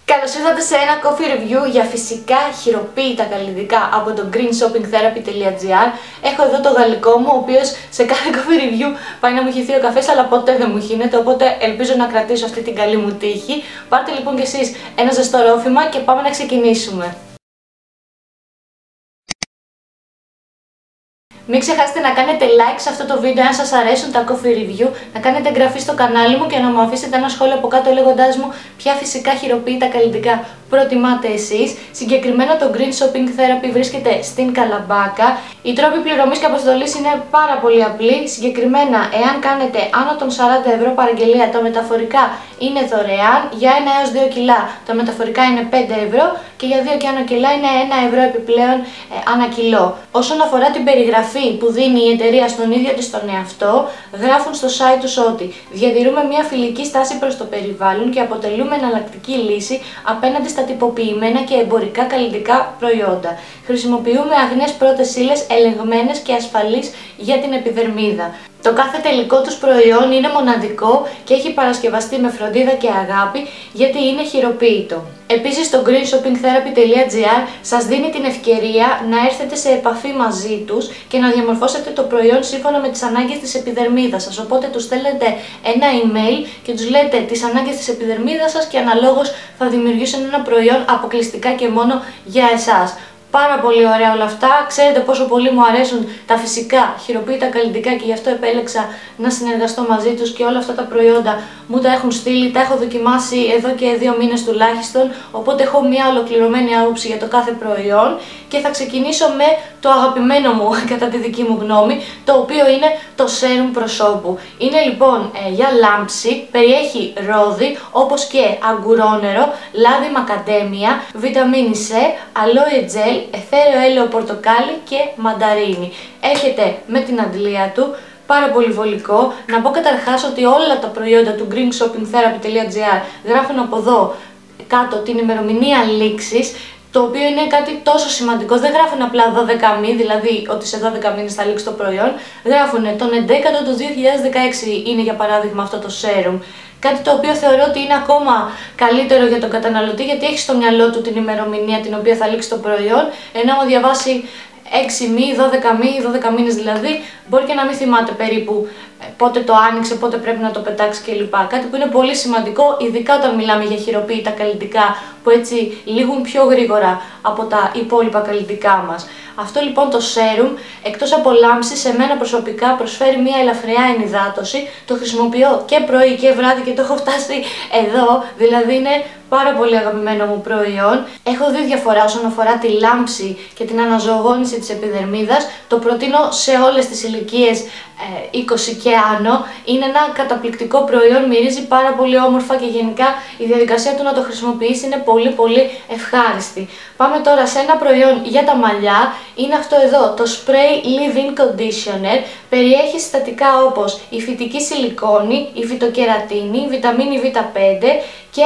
Καλώς ήρθατε σε ένα coffee review για φυσικά χειροποίητα καλλιτικά από το greenshoppingtherapy.gr. Έχω εδώ το γαλλικό μου, ο οποίος σε κάθε coffee review πάει να μου χυθεί ο καφές, αλλά ποτέ δεν μου χύνεται, οπότε ελπίζω να κρατήσω αυτή την καλή μου τύχη. Πάρτε λοιπόν κι εσείς ένα ζεστό ρόφημα και πάμε να ξεκινήσουμε. Μην ξεχάσετε να κάνετε like σε αυτό το βίντεο αν σας αρέσουν τα coffee review, να κάνετε εγγραφή στο κανάλι μου και να μου αφήσετε ένα σχόλιο από κάτω λέγοντάς μου ποια φυσικά χειροποίητα καλλιτικά προτιμάτε εσείς. Συγκεκριμένα το Green Shopping Therapy βρίσκεται στην Καλαμπάκα. Οι τρόποι πληρωμής και αποστολής είναι πάρα πολύ απλοί. Συγκεκριμένα, εάν κάνετε άνω των 40 ευρώ παραγγελία, τα μεταφορικά είναι δωρεάν. Για 1 έως 2 κιλά τα μεταφορικά είναι 5 ευρώ και για 2 και άνω κιλά είναι 1 ευρώ επιπλέον ανά κιλό. Όσον αφορά την περιγραφή που δίνει η εταιρεία στον ίδιο της τον εαυτό, γράφουν στο site τους ότι διατηρούμε μια φιλική στάση προς το περιβάλλον και αποτελούμε εναλλακτική λύση απέναντι στα τυποποιημένα και εμπορικά καλλιτικά προϊόντα. Χρησιμοποιούμε αγνές πρώτες ύλες ελεγμένες και ασφαλείς για την επιδερμίδα. Το κάθε τελικό τους προϊόν είναι μοναδικό και έχει παρασκευαστεί με φροντίδα και αγάπη γιατί είναι χειροποίητο. Επίσης το greenshoppingtherapy.gr σας δίνει την ευκαιρία να έρθετε σε επαφή μαζί τους και να διαμορφώσετε το προϊόν σύμφωνα με τις ανάγκες της επιδερμίδας σας. Οπότε τους στέλνετε ένα email και τους λέτε τις ανάγκες της επιδερμίδας σας και αναλόγως θα δημιουργήσουν ένα προϊόν αποκλειστικά και μόνο για εσάς. Πάρα πολύ ωραία όλα αυτά. Ξέρετε πόσο πολύ μου αρέσουν τα φυσικά χειροποίητα καλλιτικά και γι' αυτό επέλεξα να συνεργαστώ μαζί τους και όλα αυτά τα προϊόντα μου τα έχουν στείλει, τα έχω δοκιμάσει εδώ και 2 μήνες τουλάχιστον, οπότε έχω μια ολοκληρωμένη άποψη για το κάθε προϊόν και θα ξεκινήσω με το αγαπημένο μου κατά τη δική μου γνώμη, το οποίο είναι το serum προσώπου. Είναι λοιπόν για λάμψη, περιέχει ρόδι όπως και αγκουρόνερο, λάδι μακαντέμια, βιταμίνη C, αλόε τζέλ, εθέριο έλαιο πορτοκάλι και μανταρίνι. Έρχεται με την αντλία του, πάρα πολύ βολικό. Να πω καταρχάς ότι όλα τα προϊόντα του greenshoppingtherapy.gr γράφουν από εδώ κάτω την ημερομηνία λήξης, το οποίο είναι κάτι τόσο σημαντικό. Δεν γράφουν απλά 12 μήνες, δηλαδή ότι σε 12 μήνες θα λήξει το προϊόν. Γράφουν τον 11ο του 2016 είναι για παράδειγμα αυτό το serum. Κάτι το οποίο θεωρώ ότι είναι ακόμα καλύτερο για τον καταναλωτή, γιατί έχει στο μυαλό του την ημερομηνία την οποία θα λήξει το προϊόν, ενώ άμα διαβάσει 6 μήνες, 12 μήνες δηλαδή, μπορεί και να μην θυμάται περίπου πότε το άνοιξε, πότε πρέπει να το πετάξει κλπ. Κάτι που είναι πολύ σημαντικό, ειδικά όταν μιλάμε για χειροποίητα καλλιτικά που έτσι λήγουν πιο γρήγορα από τα υπόλοιπα καλλιτικά μας. Αυτό λοιπόν το serum, εκτός από λάμψη, σε μένα προσωπικά προσφέρει μια ελαφριά ενυδάτωση. Το χρησιμοποιώ και πρωί και βράδυ και το έχω φτάσει εδώ, δηλαδή είναι πάρα πολύ αγαπημένο μου προϊόν. Έχω δει διαφορά όσον αφορά τη λάμψη και την αναζωογόνηση της επιδερμίδας. Το προτείνω σε όλες τις ηλικίες 20 και άνω. Είναι ένα καταπληκτικό προϊόν, μυρίζει πάρα πολύ όμορφα και γενικά η διαδικασία του να το χρησιμοποιήσει είναι πολύ ευχάριστη. Πάμε τώρα σε ένα προϊόν για τα μαλλιά. Είναι αυτό εδώ, το Spray Leave-In Conditioner. Περιέχει συστατικά όπως η φυτική σιλικόνη, η φυτοκερατίνη, η βιταμίνη Β5 και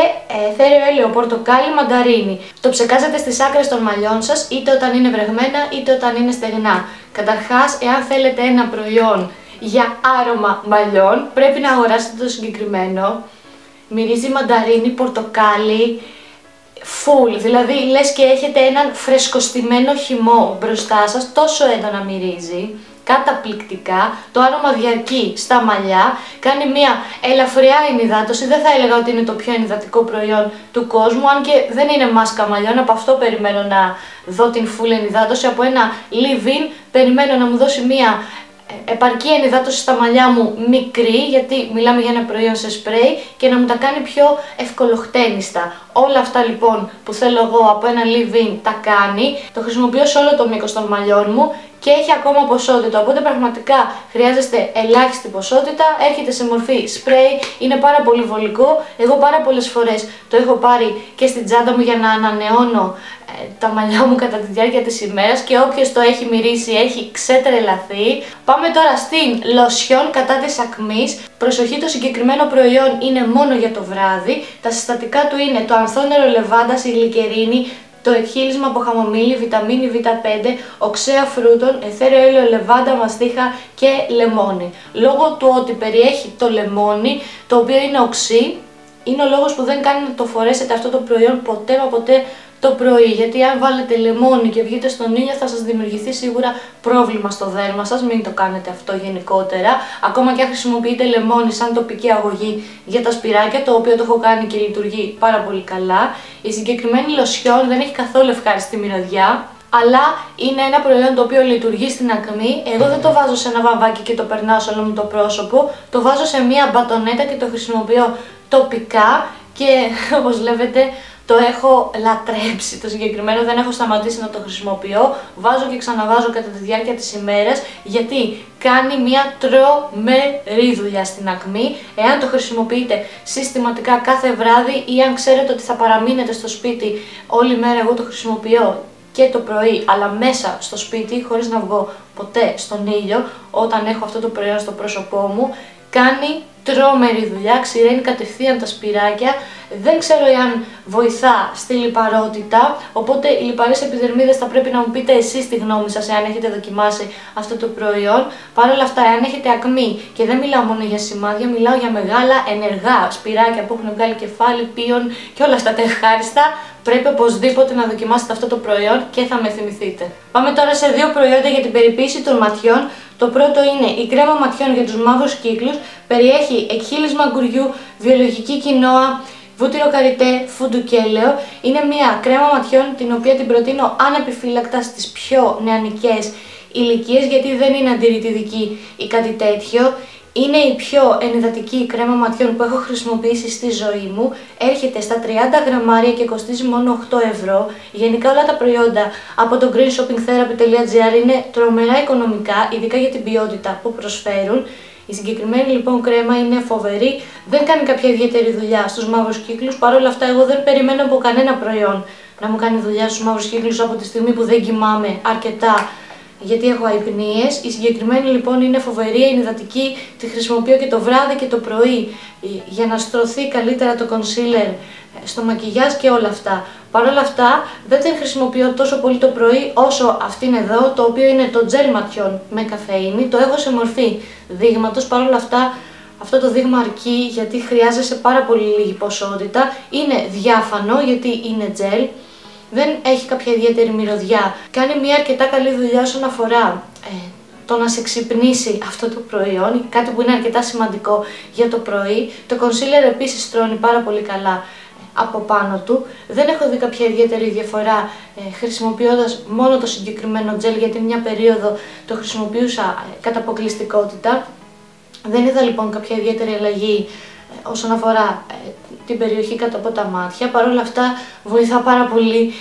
εθέριο έλαιο πορτοκάλι, μανταρίνι. Το ψεκάζετε στις άκρες των μαλλιών σας, είτε όταν είναι βρεγμένα είτε όταν είναι στεγνά. Καταρχάς, εάν θέλετε ένα προϊόν για άρωμα μαλλιών, πρέπει να αγοράσετε το συγκεκριμένο. Μυρίζει μανταρίνι, πορτοκάλι, full, δηλαδή λες και έχετε έναν φρεσκοστημένο χυμό μπροστά σας, τόσο έντονα μυρίζει. Καταπληκτικά, το άρωμα διαρκεί στα μαλλιά, κάνει μια ελαφριά ενυδάτωση, δεν θα έλεγα ότι είναι το πιο ενυδατικό προϊόν του κόσμου, αν και δεν είναι μάσκα μαλλιών, από αυτό περιμένω να δω την full ενυδάτωση, από ένα leave-in περιμένω να μου δώσει μια επαρκή ενυδάτωση στα μαλλιά μου μικρή, γιατί μιλάμε για ένα προϊόν σε σπρέι, και να μου τα κάνει πιο ευκολοχτένιστα. Όλα αυτά λοιπόν που θέλω εγώ από ένα leave-in τα κάνει, το χρησιμοποιώ σε όλο το μήκος των μαλλιών μου και έχει ακόμα ποσότητα, οπότε πραγματικά χρειάζεστε ελάχιστη ποσότητα, έρχεται σε μορφή σπρέι, είναι πάρα πολύ βολικό. Εγώ πάρα πολλές φορές το έχω πάρει και στην τσάντα μου για να ανανεώνω τα μαλλιά μου κατά τη διάρκεια της ημέρας και όποιος το έχει μυρίσει έχει ξετρελαθεί. Πάμε τώρα στην λοσιόν κατά της ακμής. Προσοχή, το συγκεκριμένο προϊόν είναι μόνο για το βράδυ. Τα συστατικά του είναι το ανθόνερο λεβάντας, η γλυκερίνη, το εκχύλισμα από χαμομήλι, βιταμίνη Β5, οξέα φρούτων, εθέριο έλαιο λεβάντα, μαστίχα και λεμόνι. Λόγω του ότι περιέχει το λεμόνι, το οποίο είναι οξύ, είναι ο λόγος που δεν κάνει να το φορέσετε αυτό το προϊόν ποτέ μα ποτέ το πρωί, γιατί αν βάλετε λεμόνι και βγείτε στον ήλιο θα σας δημιουργηθεί σίγουρα πρόβλημα στο δέρμα σας, μην το κάνετε αυτό γενικότερα. Ακόμα και αν χρησιμοποιείτε λεμόνι σαν τοπική αγωγή για τα σπυράκια, το οποίο το έχω κάνει και λειτουργεί πάρα πολύ καλά. Η συγκεκριμένη λοσιόν δεν έχει καθόλου ευχάριστη μυρωδιά, αλλά είναι ένα προϊόν το οποίο λειτουργεί στην ακμή. Εγώ δεν το βάζω σε ένα βαμβάκι και το περνάω σε όλο μου το πρόσωπο, το βάζω σε μία μπατονέτα και το χρησιμοποιώ τοπικά και όπως βλέπετε το έχω λατρέψει το συγκεκριμένο, δεν έχω σταματήσει να το χρησιμοποιώ, βάζω και ξαναβάζω κατά τη διάρκεια της ημέρας, γιατί κάνει μια τρομερή δουλειά στην ακμή. Εάν το χρησιμοποιείτε συστηματικά κάθε βράδυ ή αν ξέρετε ότι θα παραμείνετε στο σπίτι όλη μέρα, εγώ το χρησιμοποιώ και το πρωί, αλλά μέσα στο σπίτι, χωρίς να βγω ποτέ στον ήλιο, όταν έχω αυτό το προϊόν στο πρόσωπό μου, κάνει τρομερή δουλειά, ξηραίνει κατευθείαν τα σπυράκια. Δεν ξέρω αν βοηθά στη λιπαρότητα, οπότε οι λιπαρές επιδερμίδες θα πρέπει να μου πείτε εσείς τη γνώμη σας εάν έχετε δοκιμάσει αυτό το προϊόν. Παρ' όλα αυτά, εάν έχετε ακμή, και δεν μιλάω μόνο για σημάδια, μιλάω για μεγάλα ενεργά σπυράκια που έχουν βγάλει κεφάλι, πίον και όλα αυτά τα ευχάριστα, πρέπει οπωσδήποτε να δοκιμάσετε αυτό το προϊόν και θα με θυμηθείτε. Πάμε τώρα σε δύο προϊόντα για την περιποίηση των ματιών. Το πρώτο είναι η κρέμα ματιών για τους μαύρους κύκλους. Περιέχει εκχύλισμα αγκουριού, βιολογική κοινόα, βούτυρο καριτέ, φουντουκέλαιο. Είναι μια κρέμα ματιών την οποία την προτείνω ανεπιφύλακτα στις πιο νεανικές ηλικίες, γιατί δεν είναι αντιρρητιδική ή κάτι τέτοιο. Είναι η πιο ενυδατική κρέμα ματιών που έχω χρησιμοποιήσει στη ζωή μου. Έρχεται στα 30 γραμμάρια και κοστίζει μόνο 8 ευρώ. Γενικά όλα τα προϊόντα από το greenshoppingtherapy.gr είναι τρομερά οικονομικά, ειδικά για την ποιότητα που προσφέρουν. Η συγκεκριμένη λοιπόν κρέμα είναι φοβερή, δεν κάνει κάποια ιδιαίτερη δουλειά στους μαύρους κύκλους. Παρ' όλα αυτά, εγώ δεν περιμένω από κανένα προϊόν να μου κάνει δουλειά στους μαύρους κύκλους από τη στιγμή που δεν κοιμάμαι αρκετά, γιατί έχω αϊπνίες. Η συγκεκριμένη λοιπόν είναι φοβερή, είναι υδατική, τη χρησιμοποιώ και το βράδυ και το πρωί για να στρωθεί καλύτερα το concealer στο μακιγιάζ και όλα αυτά. Παρ' όλα αυτά δεν την χρησιμοποιώ τόσο πολύ το πρωί όσο αυτήν εδώ, το οποίο είναι το gel ματιών με καφεΐνη. Το έχω σε μορφή δείγματος, παρ' όλα αυτά αυτό το δείγμα αρκεί γιατί χρειάζεσαι πάρα πολύ λίγη ποσότητα. Είναι διάφανο γιατί είναι gel. Δεν έχει κάποια ιδιαίτερη μυρωδιά. Κάνει μια αρκετά καλή δουλειά όσον αφορά το να σε ξυπνήσει αυτό το προϊόν, κάτι που είναι αρκετά σημαντικό για το πρωί. Το concealer επίσης στρώνει πάρα πολύ καλά από πάνω του. Δεν έχω δει κάποια ιδιαίτερη διαφορά χρησιμοποιώντας μόνο το συγκεκριμένο gel, γιατί μια περίοδο το χρησιμοποιούσα κατά αποκλειστικότητα. Δεν είδα λοιπόν κάποια ιδιαίτερη αλλαγή όσον αφορά την περιοχή κάτω από τα μάτια. Παρ' όλα αυτά βοηθά πάρα πολύ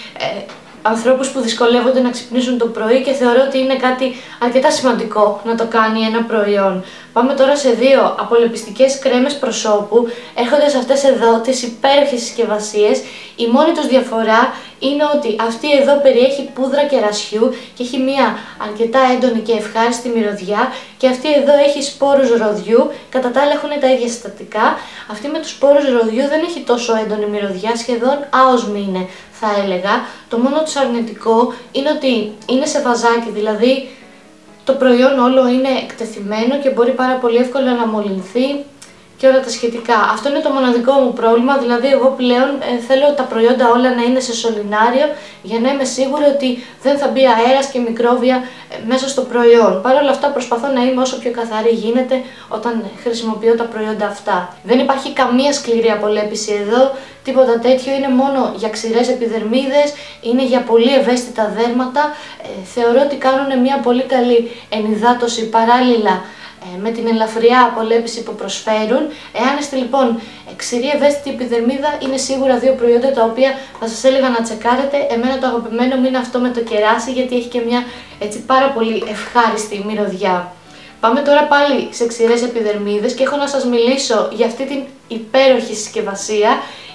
ανθρώπους που δυσκολεύονται να ξυπνήσουν το πρωί και θεωρώ ότι είναι κάτι αρκετά σημαντικό να το κάνει ένα προϊόν. Πάμε τώρα σε δύο απολεπιστικές κρέμες προσώπου. Έρχονται σε αυτές εδώ τις υπέροχες συσκευασίες. Η μόνη τους διαφορά είναι ότι αυτή εδώ περιέχει πούδρα κερασιού και έχει μια αρκετά έντονη και ευχάριστη μυρωδιά, και αυτή εδώ έχει σπόρους ροδιού. Κατά τα άλλα έχουν τα ίδια συστατικά. Αυτή με τους σπόρους ροδιού δεν έχει τόσο έντονη μυρωδιά, σχεδόν άοσμη είναι θα έλεγα. Το μόνο τους αρνητικό είναι ότι είναι σε βαζάκι, δηλαδή το προϊόν όλο είναι εκτεθειμένο και μπορεί πάρα πολύ εύκολα να μολυνθεί και όλα τα σχετικά. Αυτό είναι το μοναδικό μου πρόβλημα, δηλαδή εγώ πλέον θέλω τα προϊόντα όλα να είναι σε σωληνάριο για να είμαι σίγουρη ότι δεν θα μπει αέρας και μικρόβια μέσα στο προϊόν. Παρ' όλα αυτά προσπαθώ να είμαι όσο πιο καθαρή γίνεται όταν χρησιμοποιώ τα προϊόντα αυτά. Δεν υπάρχει καμία σκληρή απολέπιση εδώ, τίποτα τέτοιο, είναι μόνο για ξηρές επιδερμίδες, είναι για πολύ ευαίσθητα δέρματα. Θεωρώ ότι κάνουν μια πολύ καλή ενυδάτωση παράλληλα με την ελαφριά απολέπιση που προσφέρουν. Εάν είστε λοιπόν ξηρή ευαίσθητη επιδερμίδα, είναι σίγουρα δύο προϊόντα τα οποία θα σας έλεγα να τσεκάρετε. Εμένα το αγαπημένο μου είναι αυτό με το κεράσι, γιατί έχει και μια έτσι πάρα πολύ ευχάριστη μυρωδιά. Πάμε τώρα πάλι σε ξηρές επιδερμίδες και έχω να σας μιλήσω για αυτή την υπέροχη συσκευασία.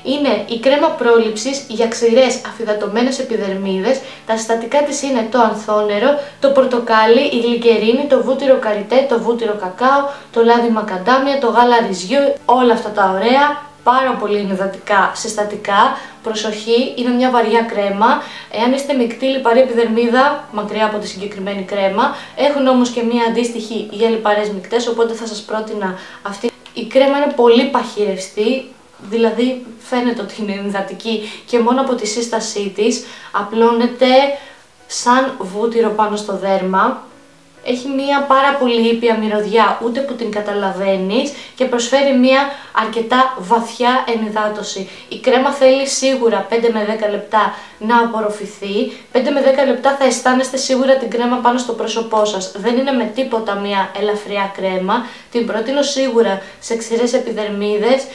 Είναι η κρέμα πρόληψης για ξηρές αφυδατωμένες επιδερμίδες. Τα συστατικά της είναι το ανθόνερο, το πορτοκάλι, η γλυκερίνη, το βούτυρο καριτέ, το βούτυρο κακάο, το λάδι μακαντάμια, το γάλα ρυζιού, όλα αυτά τα ωραία, πάρα πολύ ενυδατικά συστατικά. Προσοχή, είναι μια βαριά κρέμα. Εάν είστε μεικτή λιπαρή επιδερμίδα, μακριά από τη συγκεκριμένη κρέμα. Έχουν όμως και μια αντίστοιχη για λιπαρές μεικτές, οπότε θα σας πρότεινα αυτή. Η κρέμα είναι πολύ παχυρευστή, δηλαδή φαίνεται ότι είναι ενυδατική και μόνο από τη σύστασή της απλώνεται σαν βούτυρο πάνω στο δέρμα. Έχει μία πάρα πολύ ήπια μυρωδιά, ούτε που την καταλαβαίνεις, και προσφέρει μία αρκετά βαθιά ενυδάτωση. Η κρέμα θέλει σίγουρα 5 με 10 λεπτά να απορροφηθεί. 5 με 10 λεπτά θα αισθάνεστε σίγουρα την κρέμα πάνω στο πρόσωπό σας. Δεν είναι με τίποτα μία ελαφριά κρέμα. Την προτείνω σίγουρα σε ξηρές επιδερμίδες,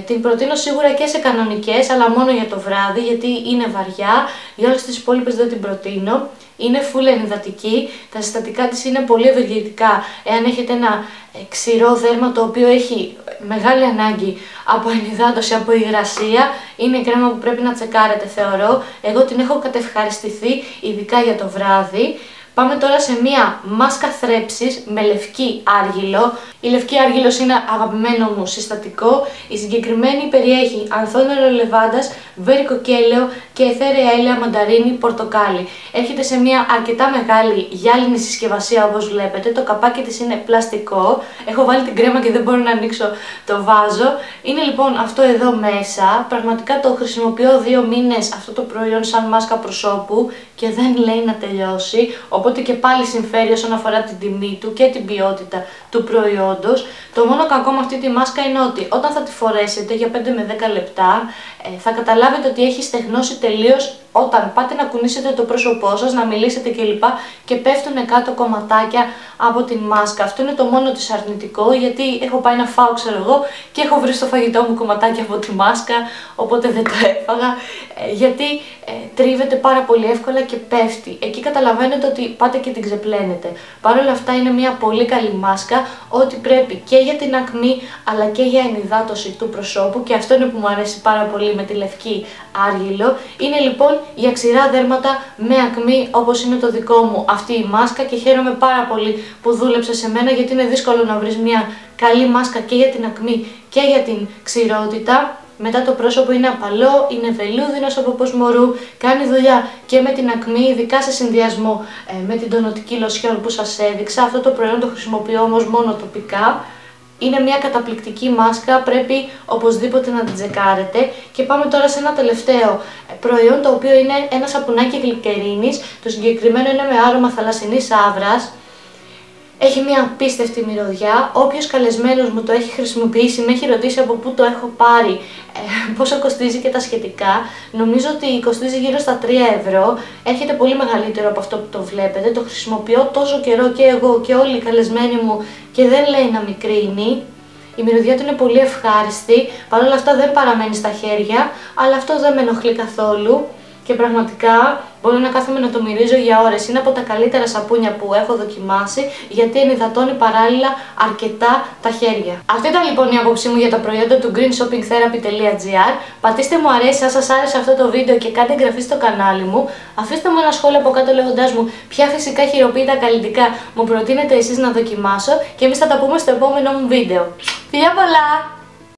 την προτείνω σίγουρα και σε κανονικές, αλλά μόνο για το βράδυ, γιατί είναι βαριά. Για όλες τις υπόλοιπες δεν την προτείνω. Είναι full ενυδατική, τα συστατικά της είναι πολύ ευεργετικά εάν έχετε ένα ξηρό δέρμα το οποίο έχει μεγάλη ανάγκη από ενυδάτωση, από υγρασία. Είναι κρέμα που πρέπει να τσεκάρετε, θεωρώ. Εγώ την έχω κατευχαριστηθεί ειδικά για το βράδυ. Πάμε τώρα σε μία μάσκα θρέψης με λευκή άργυλο. Η λευκή άργυλος είναι αγαπημένο μου συστατικό. Η συγκεκριμένη περιέχει ανθόνερο λεβάντας, βέρικο-κέλαιο και αιθέραια έλαια μανταρίνι πορτοκάλι. Έρχεται σε μία αρκετά μεγάλη γυάλινη συσκευασία, όπως βλέπετε. Το καπάκι της είναι πλαστικό. Έχω βάλει την κρέμα και δεν μπορώ να ανοίξω το βάζο. Είναι λοιπόν αυτό εδώ μέσα. Πραγματικά το χρησιμοποιώ 2 μήνες αυτό το προϊόν σαν μάσκα προσώπου και δεν λέει να τελειώσει. Οπότε και πάλι συμφέρει όσον αφορά την τιμή του και την ποιότητα του προϊόντος. Το μόνο κακό με αυτή τη μάσκα είναι ότι όταν θα τη φορέσετε για 5 με 10 λεπτά θα καταλάβετε ότι έχει στεγνώσει τελείως όταν πάτε να κουνήσετε το πρόσωπό σας, να μιλήσετε κλπ. Και πέφτουν κάτω κομματάκια από τη μάσκα. Αυτό είναι το μόνο της αρνητικό, γιατί έχω πάει να φάω, ξέρω εγώ, και έχω βρει στο φαγητό μου κομματάκια από τη μάσκα, οπότε δεν το έφαγα, γιατί τρίβεται πάρα πολύ εύκολα και πέφτει. Εκεί καταλαβαίνετε ότι πάτε και την ξεπλένετε. Παρ' όλα αυτά είναι μια πολύ καλή μάσκα, ό,τι πρέπει και για την ακμή αλλά και για ενυδάτωση του προσώπου, και αυτό είναι που μου αρέσει πάρα πολύ με τη λευκή άργυλο. Είναι λοιπόν για ξηρά δέρματα με ακμή, όπως είναι το δικό μου αυτή η μάσκα, και χαίρομαι πάρα πολύ που δούλεψε σε μένα, γιατί είναι δύσκολο να βρεις μια καλή μάσκα και για την ακμή και για την ξηρότητα. Μετά το πρόσωπο είναι απαλό, είναι βελούδινος από πώς μωρού, κάνει δουλειά και με την ακμή, ειδικά σε συνδυασμό με την τονωτική λοσιόν που σας έδειξα. Αυτό το προϊόν το χρησιμοποιώ όμως μόνο τοπικά. Είναι μια καταπληκτική μάσκα, πρέπει οπωσδήποτε να την τσεκάρετε. Και πάμε τώρα σε ένα τελευταίο προϊόν, το οποίο είναι ένα σαπουνάκι γλυκερίνης. Το συγκεκριμένο είναι με άρωμα θαλασσινής άβρας. Έχει μια απίστευτη μυρωδιά. Όποιος καλεσμένος μου το έχει χρησιμοποιήσει με έχει ρωτήσει από πού το έχω πάρει, πόσο κοστίζει και τα σχετικά. Νομίζω ότι κοστίζει γύρω στα 3 ευρώ. Έρχεται πολύ μεγαλύτερο από αυτό που το βλέπετε. Το χρησιμοποιώ τόσο καιρό και εγώ και όλοι οι καλεσμένοι μου και δεν λέει να μικρύνει. Η μυρωδιά του είναι πολύ ευχάριστη. Παρ' όλα αυτά δεν παραμένει στα χέρια, αλλά αυτό δεν με ενοχλεί καθόλου. Και πραγματικά μπορώ να κάθομαι να το μυρίζω για ώρες. Είναι από τα καλύτερα σαπούνια που έχω δοκιμάσει, γιατί ενυδατώνει παράλληλα αρκετά τα χέρια. Αυτή ήταν λοιπόν η άποψή μου για τα προϊόντα του greenshoppingtherapy.gr. Πατήστε μου αρέσει αν σας άρεσε αυτό το βίντεο και κάντε εγγραφή στο κανάλι μου. Αφήστε μου ένα σχόλιο από κάτω λέγοντάς μου ποια φυσικά χειροποίητα καλλιτικά μου προτείνετε εσείς να δοκιμάσω, και εμείς θα τα πούμε στο επόμενο μου βίντεο. Φιλιά πολλά!